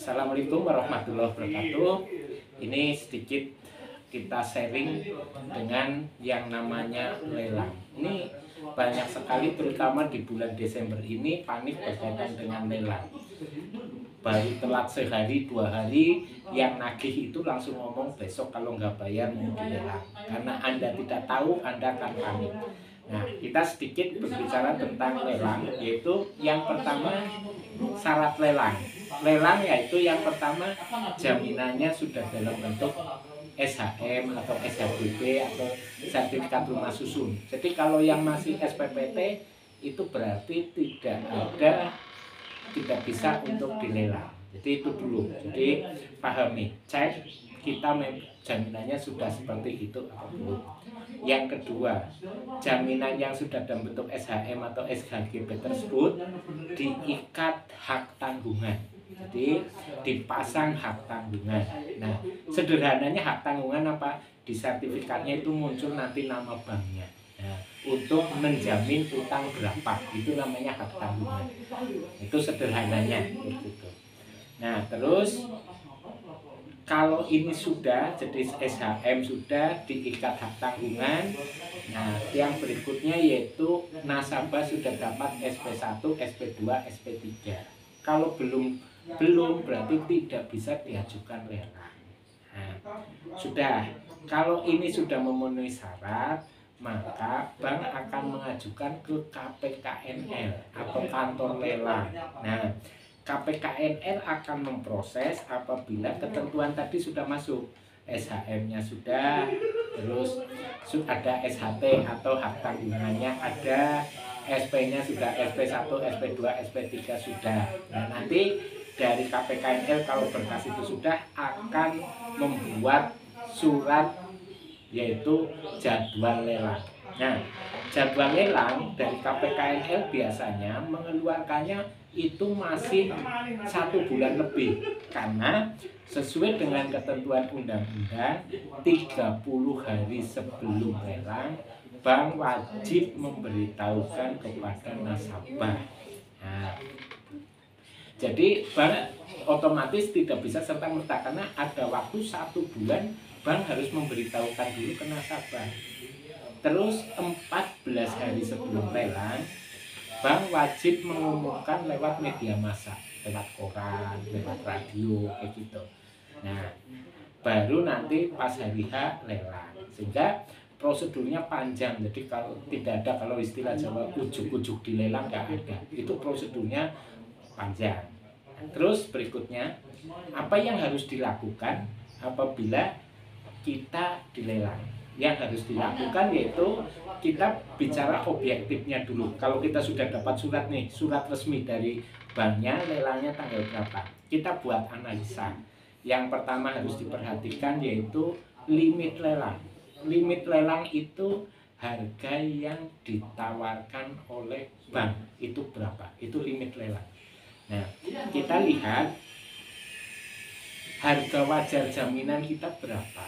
Assalamualaikum warahmatullahi wabarakatuh. Ini sedikit kita sharing dengan yang namanya lelang. Ini banyak sekali, terutama di bulan Desember ini, panik berkaitan dengan lelang. Baru telat sehari dua hari, yang nagih itu langsung ngomong besok kalau nggak bayar mau dilelang. Karena Anda tidak tahu, Anda akan panik. Nah, kita sedikit berbicara tentang lelang, yaitu yang pertama syarat lelang. Lelang yaitu yang pertama jaminannya sudah dalam bentuk SHM atau SHBP atau sertifikat rumah susun. Jadi kalau yang masih SPPT itu berarti tidak bisa untuk dilelang. Jadi itu dulu. Jadi pahami, cek kita jaminannya sudah seperti itu atau belum. Yang kedua, jaminan yang sudah dalam bentuk SHM atau SHGB tersebut diikat hak tanggungan. Jadi dipasang hak tanggungan. Nah, sederhananya hak tanggungan apa? Di sertifikatnya itu muncul nanti nama banknya. Nah, untuk menjamin utang berapa, itu namanya hak tanggungan. Itu sederhananya begitu. Nah, terus kalau ini sudah jadi SHM, sudah diikat hak tanggungan. Nah, yang berikutnya yaitu nasabah sudah dapat SP1, SP2, SP3. Kalau belum berarti tidak bisa diajukan lelang. Nah, sudah. Kalau ini sudah memenuhi syarat, maka bank akan mengajukan ke KPKNL atau kantor lelang. Nah, KPKNL akan memproses apabila ketentuan tadi sudah masuk. SHM-nya sudah, terus ada SHT atau hak tanggungannya ada, SP-nya sudah, SP1, SP2, SP3 sudah. Nah, nanti dari KPKNL kalau berkas itu sudah akan membuat surat yaitu jadwal lelang. Nah, jadwal lelang dari KPKNL biasanya mengeluarkannya itu masih 1 bulan lebih, karena sesuai dengan ketentuan undang-undang 30 hari sebelum lelang bank wajib memberitahukan kepada nasabah. Nah, jadi bank otomatis tidak bisa serta-merta, karena ada waktu 1 bulan bank harus memberitahukan dulu ke nasabah. Terus 14 hari sebelum lelang bank wajib mengumumkan lewat media massa, lewat koran, lewat radio, kayak gitu. Nah, baru nanti pas hari H lelang. Sehingga prosedurnya panjang. Jadi kalau tidak ada, kalau istilah Jawa ujuk-ujuk dilelang nggak ada. Itu prosedurnya panjang. Terus berikutnya, apa yang harus dilakukan apabila kita dilelang? Yang harus dilakukan yaitu kita bicara objektifnya dulu. Kalau kita sudah dapat surat nih, surat resmi dari banknya, lelangnya tanggal berapa, kita buat analisa. Yang pertama harus diperhatikan yaitu limit lelang. Limit lelang itu harga yang ditawarkan oleh bank itu berapa, itu limit lelang. Nah, kita lihat harga wajar jaminan kita berapa.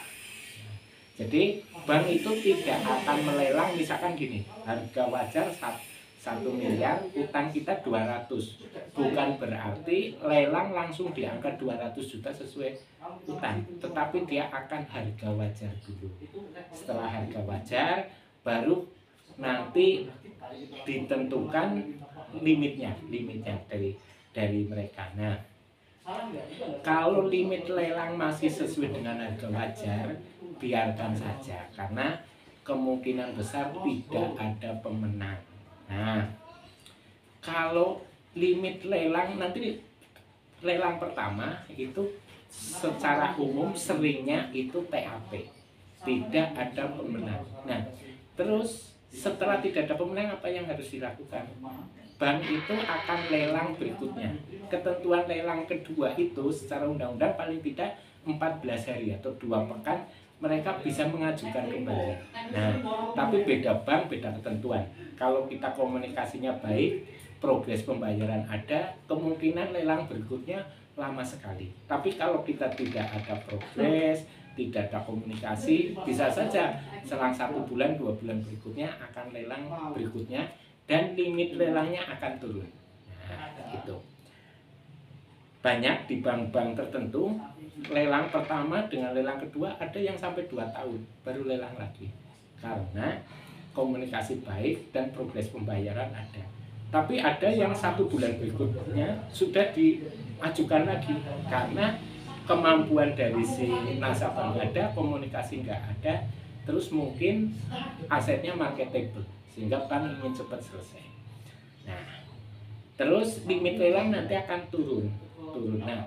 Jadi bank itu tidak akan melelang, misalkan gini, harga wajar 1 miliar, utang kita 200. Bukan berarti lelang langsung di angka 200 juta sesuai utang, tetapi dia akan harga wajar dulu. Setelah harga wajar, baru nanti ditentukan limitnya dari mereka. Nah, kalau limit lelang masih sesuai dengan harga wajar, biarkan saja, karena kemungkinan besar tidak ada pemenang. Nah, kalau limit lelang nanti lelang pertama itu secara umum seringnya itu TAP, tidak ada pemenang. Nah, terus setelah tidak ada pemenang, apa yang harus dilakukan? Bank itu akan lelang berikutnya. Ketentuan lelang kedua itu secara undang-undang paling tidak 14 hari atau 2 pekan mereka bisa mengajukan kembali. Nah, tapi beda bank, beda ketentuan. Kalau kita komunikasinya baik, progres pembayaran ada, kemungkinan lelang berikutnya lama sekali. Tapi kalau kita tidak ada progres, tidak ada komunikasi, bisa saja selang 1 bulan, 2 bulan berikutnya akan lelang berikutnya, dan limit lelangnya akan turun. Nah, gitu. banyak di bank-bank tertentu lelang pertama dengan lelang kedua ada yang sampai 2 tahun baru lelang lagi, karena komunikasi baik dan progres pembayaran ada. Tapi ada yang 1 bulan berikutnya sudah diajukan lagi karena kemampuan dari si nasabah nggak ada, komunikasi nggak ada, terus mungkin asetnya marketable sehingga bank ingin cepat selesai. Nah, terus limit lelang nanti akan turun. Nah,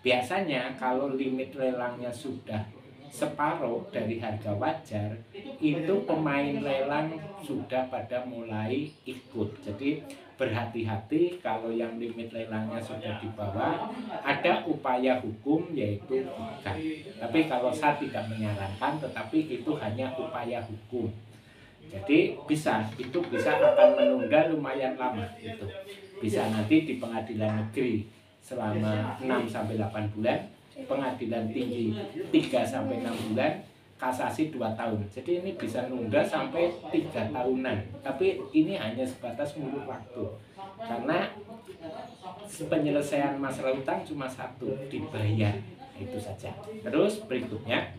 biasanya kalau limit lelangnya sudah separuh dari harga wajar, itu pemain lelang sudah pada mulai ikut. Jadi berhati-hati kalau yang limit lelangnya sudah di bawah, ada upaya hukum yaitu bukan. Tapi kalau saya tidak menyarankan, tetapi itu hanya upaya hukum. Jadi itu bisa akan menunda lumayan lama itu. Bisa nanti di pengadilan negeri selama 6-8 bulan, pengadilan tinggi 3-6 bulan, kasasi 2 tahun. Jadi ini bisa nunda sampai 3 tahunan. Tapi ini hanya sebatas ngulur waktu. Karena penyelesaian masalah utang cuma satu, dibayar. Itu saja. Terus berikutnya,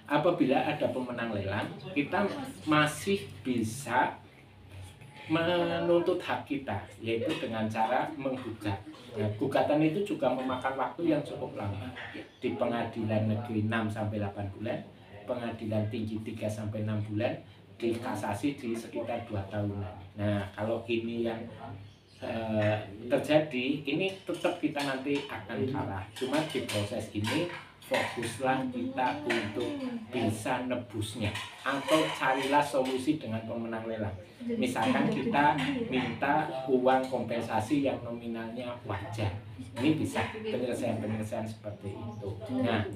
apabila ada pemenang lelang, kita masih bisa menuntut hak kita, yaitu dengan cara menggugat. Nah, gugatan itu juga memakan waktu yang cukup lama. Di pengadilan negeri 6-8 bulan, pengadilan tinggi 3-6 bulan, di kasasi di sekitar 2 tahunan. Nah, kalau ini yang terjadi, ini tetap kita nanti akan kalah. Cuma di proses ini fokuslah kita untuk bisa nebusnya, atau carilah solusi dengan pemenang lelang. Misalkan kita minta uang kompensasi yang nominalnya wajar, ini bisa penyelesaian seperti itu. Nah,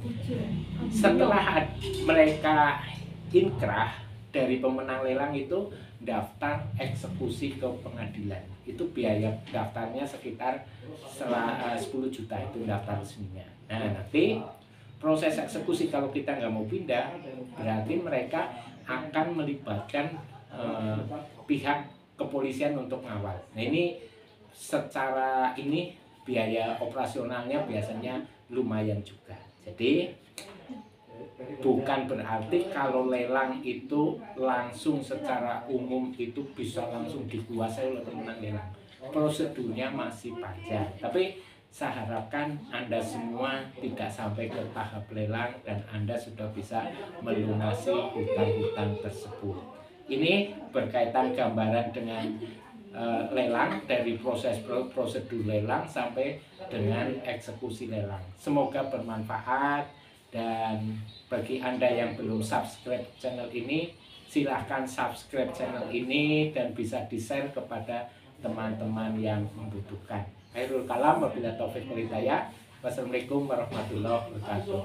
setelah mereka inkrah dari pemenang lelang itu daftar eksekusi ke pengadilan, itu biaya daftarnya sekitar 10 juta itu daftar resminya. Nah, nanti proses eksekusi kalau kita nggak mau pindah, berarti mereka akan melibatkan pihak kepolisian untuk ngawal. Nah, ini secara ini biaya operasionalnya biasanya lumayan juga. Jadi bukan berarti kalau lelang itu langsung secara umum itu bisa langsung dikuasai oleh pemenang lelang. Prosedurnya masih panjang. Tapi saya harapkan Anda semua tidak sampai ke tahap lelang dan Anda sudah bisa melunasi hutang-hutang tersebut. Ini berkaitan gambaran dengan lelang, dari prosedur lelang sampai dengan eksekusi lelang. Semoga bermanfaat, dan bagi Anda yang belum subscribe channel ini, silahkan subscribe channel ini dan bisa di-share kepada teman-teman yang membutuhkan. Khairul kalam, wabillahi taufiq wal hidayah. Wassalamualaikum warahmatullahi wabarakatuh.